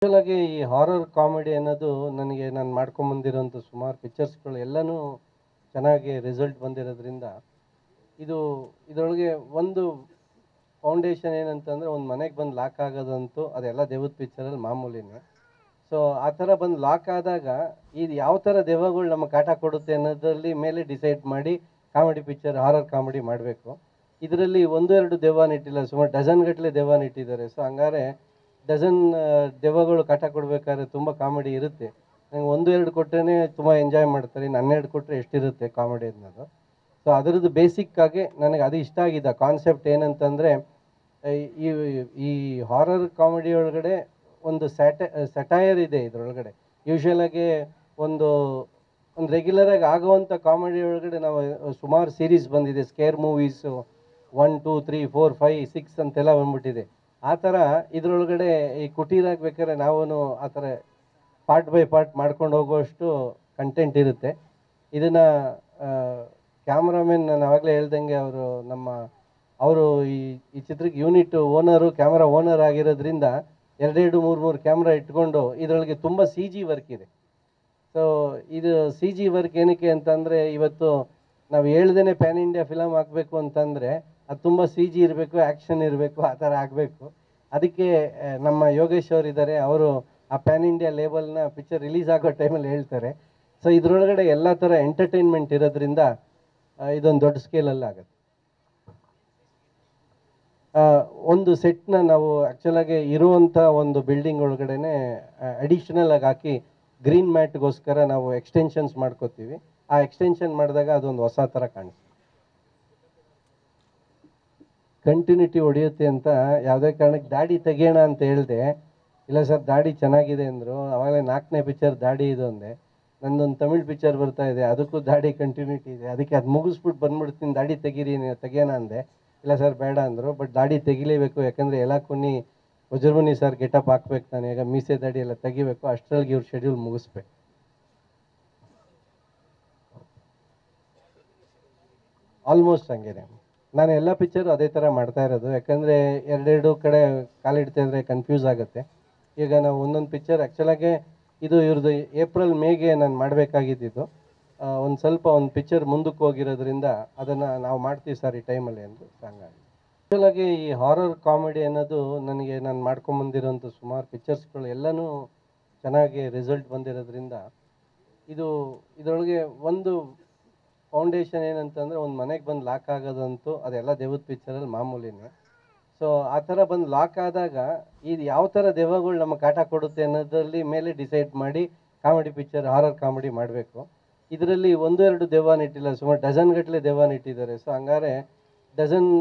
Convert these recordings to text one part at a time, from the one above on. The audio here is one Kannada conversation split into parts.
ಆಗಿ ಈ ಹಾರರ್ ಕಾಮಿಡಿ ಅನ್ನೋದು ನನಗೆ ನಾನು ಮಾಡ್ಕೊಂಬಂದಿರೋಂಥ ಸುಮಾರು ಪಿಕ್ಚರ್ಸ್ಗಳು ಎಲ್ಲನೂ ಚೆನ್ನಾಗಿ ರಿಸಲ್ಟ್ ಬಂದಿರೋದ್ರಿಂದ ಇದು ಇದರೊಳಗೆ ಒಂದು ಫೌಂಡೇಶನ್ ಏನಂತಂದರೆ ಒಂದು ಮನೆಗೆ ಬಂದು ಲಾಕ್ ಆಗೋದಂತೂ ಅದೆಲ್ಲ ದೆವ್ವದ ಪಿಕ್ಚರಲ್ಲಿ ಮಾಮೂಲಿನೇ. ಸೊ ಆ ಥರ ಬಂದು ಲಾಕ್ ಆದಾಗ ಇದು ಯಾವ ಥರ ದೆವ್ವಗಳು ನಮಗೆ ಕಾಟ ಕೊಡುತ್ತೆ ಅನ್ನೋದ್ರಲ್ಲಿ ಮೇಲೆ ಡಿಸೈಡ್ ಮಾಡಿ ಕಾಮಿಡಿ ಪಿಕ್ಚರ್ ಹಾರರ್ ಕಾಮಿಡಿ ಮಾಡಬೇಕು. ಇದರಲ್ಲಿ ಒಂದು ಎರಡು ದೆವ್ವನ ಇಟ್ಟಿಲ್ಲ, ಸುಮಾರು ಡಜನ್ ಗಟ್ಟಲೆ ದೆವ್ವನ ಇಟ್ಟಿದ್ದಾರೆ. ಸೊ ಹಂಗಾರೆ ಡಜನ್ ದೆವ್ವಗಳು ಕಾಟ ಕೊಡಬೇಕಾದ್ರೆ ತುಂಬ ಕಾಮಿಡಿ ಇರುತ್ತೆ. ನಂಗೆ ಒಂದು ಎರಡು ಕೊಟ್ಟರೆ ತುಂಬ ಎಂಜಾಯ್ ಮಾಡ್ತಾರೆ, ಇನ್ನು 12 ಕೊಟ್ಟರೆ ಎಷ್ಟಿರುತ್ತೆ ಕಾಮಿಡಿ ಅನ್ನೋದು. ಸೊ ಅದರದ್ದು ಬೇಸಿಕ್ಕಾಗಿ ನನಗೆ ಅದು ಇಷ್ಟ ಆಗಿದೆ. ಕಾನ್ಸೆಪ್ಟ್ ಏನಂತಂದರೆ ಈ ಈ ಹಾರರ್ ಕಾಮಿಡಿ ಒಳಗಡೆ ಒಂದು ಸೆಟೈರ್ ಇದೆ ಇದರೊಳಗಡೆ. ಯೂಶ್ವಲಾಗಿ ಒಂದು ಒಂದು ರೆಗ್ಯುಲರಾಗಿ ಆಗುವಂಥ ಕಾಮಿಡಿ ಒಳಗಡೆ ನಾವು ಸುಮಾರು ಸೀರೀಸ್ ಬಂದಿದೆ, ಸ್ಕೇರ್ ಮೂವೀಸು 1, 2, 3, 4, 5, 6 ಅಂತೆಲ್ಲ ಬಂದ್ಬಿಟ್ಟಿದೆ. ಆ ಥರ ಇದರೊಳಗಡೆ ಈ ಕುಟೀರಾಗಿ ಬೇಕಾದ್ರೆ ನಾವೂ ಆ ಥರ ಪಾರ್ಟ್ ಬೈ ಪಾರ್ಟ್ ಮಾಡ್ಕೊಂಡು ಹೋಗುವಷ್ಟು ಕಂಟೆಂಟ್ ಇರುತ್ತೆ. ಇದನ್ನು ಕ್ಯಾಮ್ರಾಮೆನ್ ನಾನು ಆವಾಗಲೇ ಹೇಳ್ದಂಗೆ ಅವರು ಈ ಈ ಚಿತ್ರಕ್ಕೆ ಯೂನಿಟ್ ಓನರು, ಕ್ಯಾಮ್ರಾ ಓನರ್ ಆಗಿರೋದ್ರಿಂದ 2, 3 ಕ್ಯಾಮ್ರಾ ಇಟ್ಕೊಂಡು ಇದರೊಳಗೆ ತುಂಬ ಸಿ ಜಿ ವರ್ಕ್ ಇದೆ. ಸೊ ಇದು ಸಿ ಜಿ ವರ್ಕ್ ಏನಕ್ಕೆ ಅಂತಂದರೆ, ಇವತ್ತು ನಾವು ಹೇಳ್ದೇ ಪ್ಯಾನ್ ಇಂಡಿಯಾ ಫಿಲಮ್ ಆಗಬೇಕು ಅಂತಂದರೆ ಅದು ತುಂಬ ಸಿ ಜಿ ಇರಬೇಕು, ಆ್ಯಕ್ಷನ್ ಇರಬೇಕು, ಆ ಥರ ಆಗಬೇಕು. ಅದಕ್ಕೆ ನಮ್ಮ ಯೋಗೇಶ್ ಅವರು ಇದ್ದಾರೆ, ಅವರು ಆ ಪ್ಯಾನ್ ಇಂಡಿಯಾ ಲೇಬಲ್ನ ಪಿಕ್ಚರ್ ರಿಲೀಸ್ ಆಗೋ ಟೈಮಲ್ಲಿ ಹೇಳ್ತಾರೆ. ಸೊ ಇದರೊಳಗಡೆ ಎಲ್ಲ ಥರ ಎಂಟರ್ಟೈನ್ಮೆಂಟ್ ಇರೋದ್ರಿಂದ ಇದೊಂದು ದೊಡ್ಡ ಸ್ಕೇಲಲ್ಲಿ ಆಗುತ್ತೆ. ಒಂದು ಸೆಟ್ನ ನಾವು ಆ್ಯಕ್ಚುಲಾಗಿ ಇರುವಂಥ ಒಂದು ಬಿಲ್ಡಿಂಗ್ ಒಳಗಡೆ ಅಡಿಷ್ನಲ್ ಆಗಿ ಹಾಕಿ ಗ್ರೀನ್ ಮ್ಯಾಟ್ಗೋಸ್ಕರ ನಾವು ಎಕ್ಸ್ಟೆನ್ಷನ್ಸ್ ಮಾಡ್ಕೋತೀವಿ. ಆ ಎಕ್ಸ್ಟೆನ್ಷನ್ ಮಾಡಿದಾಗ ಅದೊಂದು ಹೊಸ ಥರ ಕಾಣಿಸುತ್ತೆ, ಕಂಟಿನ್ಯೂಟಿ ಹೊಡೆಯುತ್ತೆ ಅಂತ. ಯಾವುದೇ ಕಾರಣಕ್ಕೆ ದಾಡಿ ತೆಗಿಯೋಣ ಅಂತ ಹೇಳಿದೆ, ಇಲ್ಲ ಸರ್ ದಾಡಿ ಚೆನ್ನಾಗಿದೆ ಅಂದರು. ಆವಾಗಲೇ 4ನೇ ಪಿಕ್ಚರ್ ದಾಡಿ ಇದು ಅಂದೆ. ನಂದೊಂದು ತಮಿಳ್ ಪಿಕ್ಚರ್ ಬರ್ತಾ ಇದೆ, ಅದಕ್ಕೂ ದಾಡಿ ಕಂಟಿನ್ಯೂಟಿ ಇದೆ, ಅದಕ್ಕೆ ಅದು ಮುಗಿಸ್ಬಿಟ್ಟು ಬಂದ್ಬಿಡ್ತೀನಿ, ದಾಡಿ ತೆಗಿಯೋಣ ಅಂದೆ. ಇಲ್ಲ ಸರ್ ಬೇಡ ಅಂದರು. ಬಟ್ ದಾಡಿ ತೆಗಿಲೇಬೇಕು, ಯಾಕಂದರೆ ಎಲ್ಲ ಕೊನ್ನಿ ವಜ್ರಮುನಿ ಸರ್ ಗೆಟಪ್ ಹಾಕ್ಬೇಕು, ನಾನು ಈಗ ಮೀಸೆ ದಾಡಿ ಎಲ್ಲ ತೆಗಿಬೇಕು, ಅಷ್ಟರೊಳಗೆ ಇವ್ರ ಶೆಡ್ಯೂಲ್ ಮುಗಿಸ್ಬೇಕು. ಆಲ್ಮೋಸ್ಟ್ ಹಂಗೇನೆ ನಾನು ಎಲ್ಲ ಪಿಕ್ಚರು ಅದೇ ಥರ ಮಾಡ್ತಾ ಇರೋದು. ಯಾಕಂದರೆ ಎರಡೆರಡು ಕಡೆ ಕಾಲಿಡ್ತಾ ಇದ್ರೆ ಕನ್ಫ್ಯೂಸ್ ಆಗುತ್ತೆ. ಈಗ ನಾವು ಒಂದೊಂದು ಪಿಕ್ಚರ್ ಆ್ಯಕ್ಚುಲಾಗೆ ಇದು ಇವ್ರದ್ದು ಏಪ್ರಿಲ್ ಮೇಗೆ ನಾನು ಮಾಡಬೇಕಾಗಿದ್ದು, ಒಂದು ಸ್ವಲ್ಪ ಒಂದು ಪಿಕ್ಚರ್ ಮುಂದಕ್ಕೆ ಹೋಗಿರೋದ್ರಿಂದ ಅದನ್ನು ನಾವು ಮಾಡ್ತೀವಿ ಸರ್ ಈ ಟೈಮಲ್ಲಿ ಅಂದರು. ಹಂಗಾಗಿ ಆ್ಯಕ್ಚುಲಾಗಿ ಈ ಹಾರರ್ ಕಾಮಿಡಿ ಅನ್ನೋದು ನನಗೆ ನಾನು ಮಾಡ್ಕೊಂಬಂದಿರೋಂಥ ಸುಮಾರು ಪಿಕ್ಚರ್ಸ್ಗಳು ಎಲ್ಲನೂ ಚೆನ್ನಾಗಿ ರಿಸಲ್ಟ್ ಬಂದಿರೋದ್ರಿಂದ ಇದರೊಳಗೆ ಒಂದು ಫೌಂಡೇಶನ್ ಏನಂತಂದರೆ ಒಂದು ಮನೆಗೆ ಬಂದು ಲಾಕ್ ಆಗೋದಂತೂ ಅದೆಲ್ಲ ದೆವ್ವದ ಪಿಕ್ಚರಲ್ಲಿ ಮಾಮೂಲಿನೇ. ಸೊ ಆ ಥರ ಬಂದು ಲಾಕ್ ಆದಾಗ ಇದು ಯಾವ ಥರ ದೆವ್ವಗಳು ನಮಗೆ ಕಾಟ ಕೊಡುತ್ತೆ ಅನ್ನೋದ್ರಲ್ಲಿ ಮೇಲೆ ಡಿಸೈಡ್ ಮಾಡಿ ಕಾಮಿಡಿ ಪಿಕ್ಚರ್ ಹಾರರ್ ಕಾಮಿಡಿ ಮಾಡಬೇಕು. ಇದರಲ್ಲಿ ಒಂದು ಎರಡು ದೆವ್ವನ ಇಟ್ಟಿಲ್ಲ, ಸುಮಾರು ಡಜನ್ ಗಟ್ಟಲೆ ದೆವ್ವನ ಇಟ್ಟಿದ್ದಾರೆ. ಸೊ ಹಂಗಾರೆ ಡಜನ್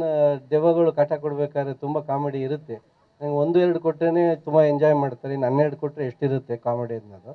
ದೆವ್ವಗಳು ಕಾಟ ಕೊಡಬೇಕಾದ್ರೆ ತುಂಬ ಕಾಮಿಡಿ ಇರುತ್ತೆ. ನಂಗೆ ಒಂದು ಎರಡು ಕೊಟ್ಟರೆ ತುಂಬ ಎಂಜಾಯ್ ಮಾಡ್ತಾರೆ, ಇನ್ನು 12 ಕೊಟ್ಟರೆ ಎಷ್ಟಿರುತ್ತೆ ಕಾಮಿಡಿ ಅನ್ನೋದು.